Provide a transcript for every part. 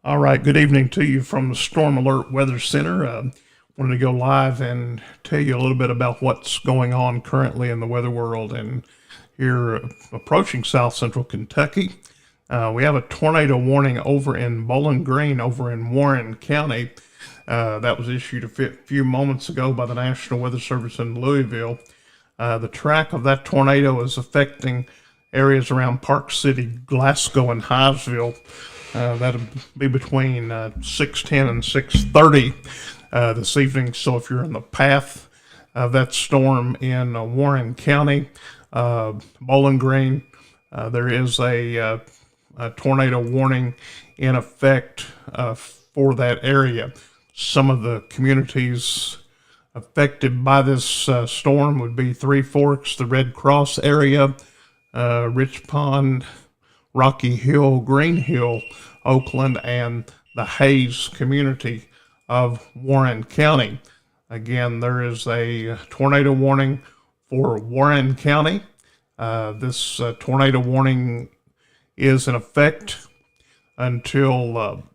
All right, good evening to you from the Storm Alert Weather Center. Wanted to go live and tell you a little bit about what's going on currently in the weather world and here approaching south central Kentucky. We have a tornado warning over in Bowling Green, over in Warren County. That was issued a few moments ago by the National Weather Service in Louisville. The track of that tornado is affecting areas around Park City, Glasgow, and Hyattsville. That'll be between 6:10 and 6:30 this evening. So if you're in the path of that storm in Warren County, Bowling Green, there is a tornado warning in effect for that area. Some of the communities affected by this storm would be Three Forks, the Red Cross area, Rich Pond, Rocky Hill, Green Hill, Oakland, and the Hayes community of Warren County. Again, there is a tornado warning for Warren County. This tornado warning is in effect until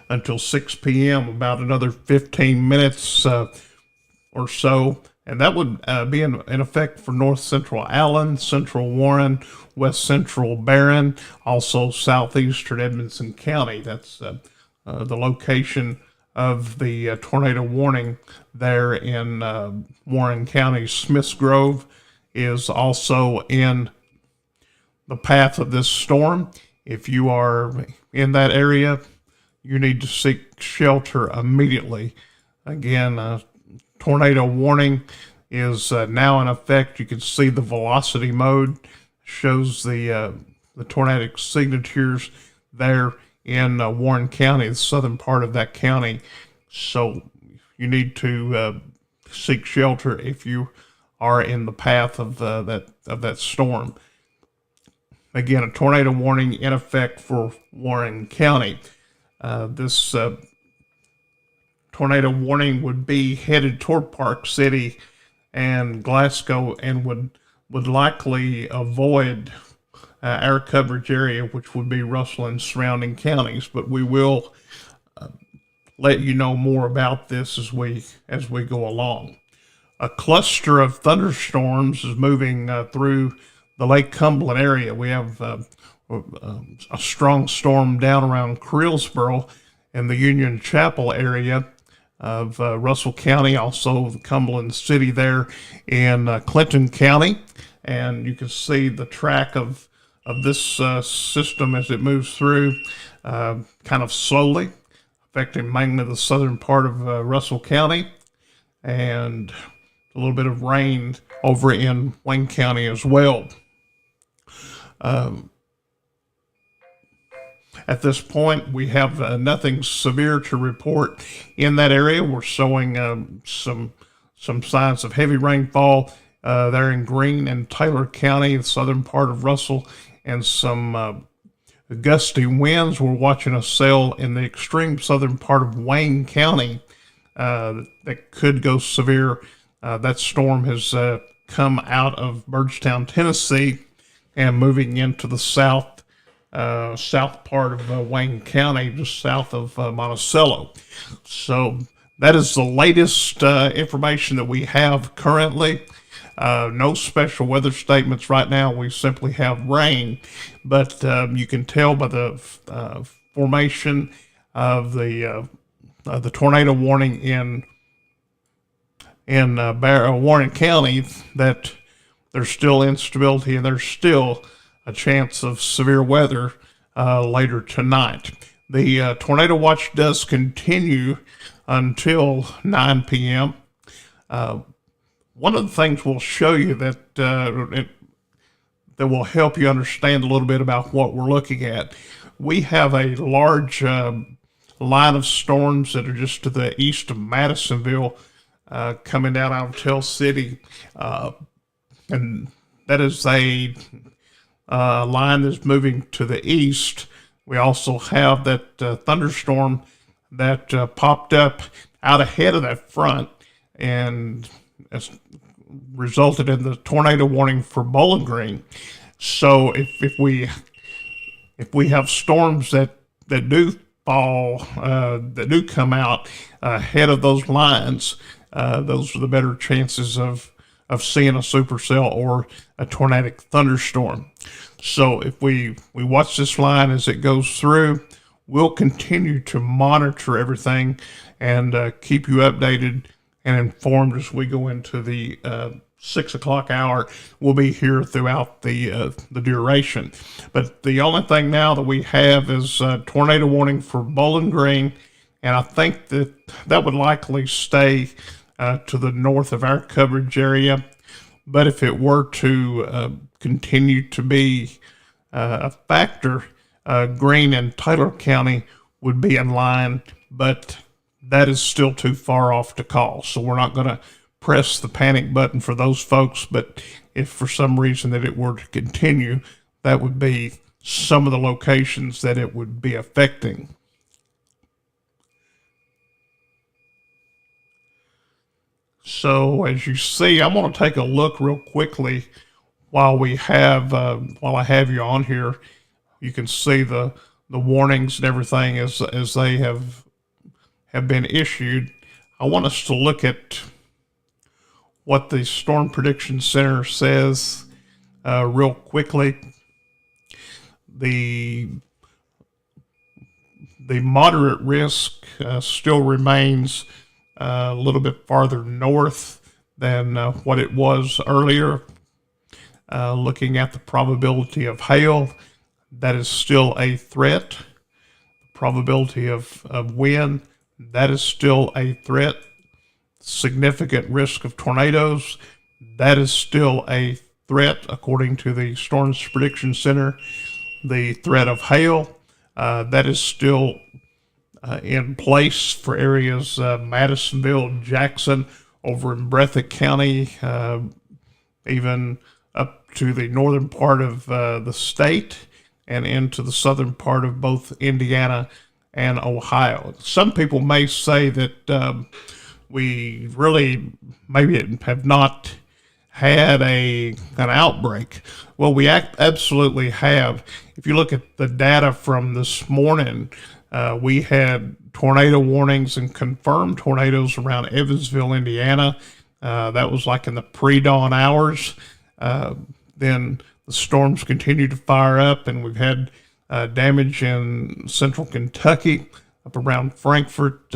6 p.m., about another 15 minutes or so. And that would be in effect for north central Allen, central Warren, west central Barron, also southeastern Edmonson County. That's the location of the tornado warning there in Warren County. Smiths Grove is also in the path of this storm. If you are in that area, you need to seek shelter immediately. Again, tornado warning is now in effect. You can see the velocity mode shows the tornadic signatures there in Warren County, the southern part of that county. So you need to seek shelter if you are in the path of that storm. Again, a tornado warning in effect for Warren County. This tornado warning would be headed toward Park City and Glasgow and would likely avoid our coverage area, which would be Russell and surrounding counties. But we will let you know more about this as we go along. A cluster of thunderstorms is moving through the Lake Cumberland area. We have a strong storm down around Creelsboro in the Union Chapel area of Russell County, also the Cumberland City there in Clinton County. And you can see the track of this system as it moves through kind of slowly, affecting mainly the southern part of Russell County, and a little bit of rain over in Wayne County as well. At this point, we have nothing severe to report in that area. We're showing some signs of heavy rainfall there in Greene and Taylor County, the southern part of Russell, and some gusty winds. We're watching a sail in the extreme southern part of Wayne County that could go severe. That storm has come out of Bardstown, Tennessee, and moving into the south part of Wayne County, just south of Monticello. So that is the latest information that we have currently. No special weather statements right now. We simply have rain, but you can tell by the formation of the tornado warning in Warren County that there's still instability and there's still a chance of severe weather later tonight. The tornado watch does continue until 9 p.m. One of the things we'll show you that will help you understand a little bit about what we're looking at. We have a large line of storms that are just to the east of Madisonville, coming down out of Tell City, and that is a line that's moving to the east. We also have that thunderstorm that popped up out ahead of that front and has resulted in the tornado warning for Bowling Green. So if if we have storms that do fall, that do come out ahead of those lines, those are the better chances of seeing a supercell or a tornadic thunderstorm. So if we watch this line as it goes through, we'll continue to monitor everything and keep you updated and informed as we go into the 6 o'clock hour. We'll be here throughout the duration. But the only thing now that we have is a tornado warning for Bowling Green, and I think that would likely stay to the north of our coverage area. But if it were to continue to be a factor, Greene and Taylor County would be in line, but that is still too far off to call. So we're not going to press the panic button for those folks. But if for some reason that it were to continue, that would be some of the locations that it would be affecting. So as you see, I'm going to take a look real quickly while I have you on here. You can see the warnings and everything as they have been issued. I want us to look at what the Storm Prediction Center says real quickly. The moderate risk still remains a little bit farther north than what it was earlier. Looking at the probability of hail, that is still a threat. Probability of wind, that is still a threat. Significant risk of tornadoes, that is still a threat according to the Storms Prediction Center. The threat of hail, that is still in place for areas Madisonville, Jackson, over in Breathitt County, even up to the northern part of the state and into the southern part of both Indiana and Ohio. Some people may say that we really maybe have not had an outbreak. Well, we absolutely have. If you look at the data from this morning, we had tornado warnings and confirmed tornadoes around Evansville, Indiana. That was like in the pre-dawn hours. Then the storms continue to fire up, and we've had damage in central Kentucky, up around Frankfort.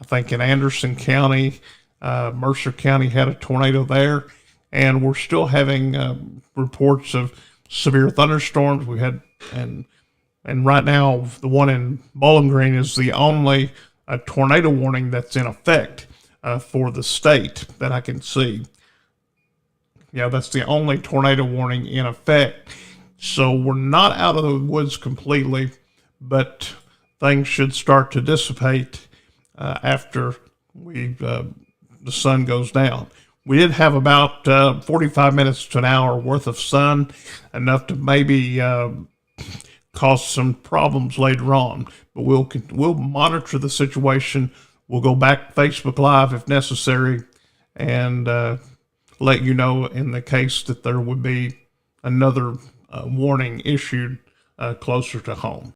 I think in Anderson County, Mercer County had a tornado there, and we're still having reports of severe thunderstorms. We had, and right now the one in Bowling Green is the only tornado warning that's in effect for the state that I can see. Yeah, that's the only tornado warning in effect. So we're not out of the woods completely, but things should start to dissipate after the sun goes down. We did have about 45 minutes to an hour worth of sun, enough to maybe cause some problems later on. But we'll monitor the situation. We'll go back Facebook Live if necessary, and let you know in the case that there would be another warning issued closer to home.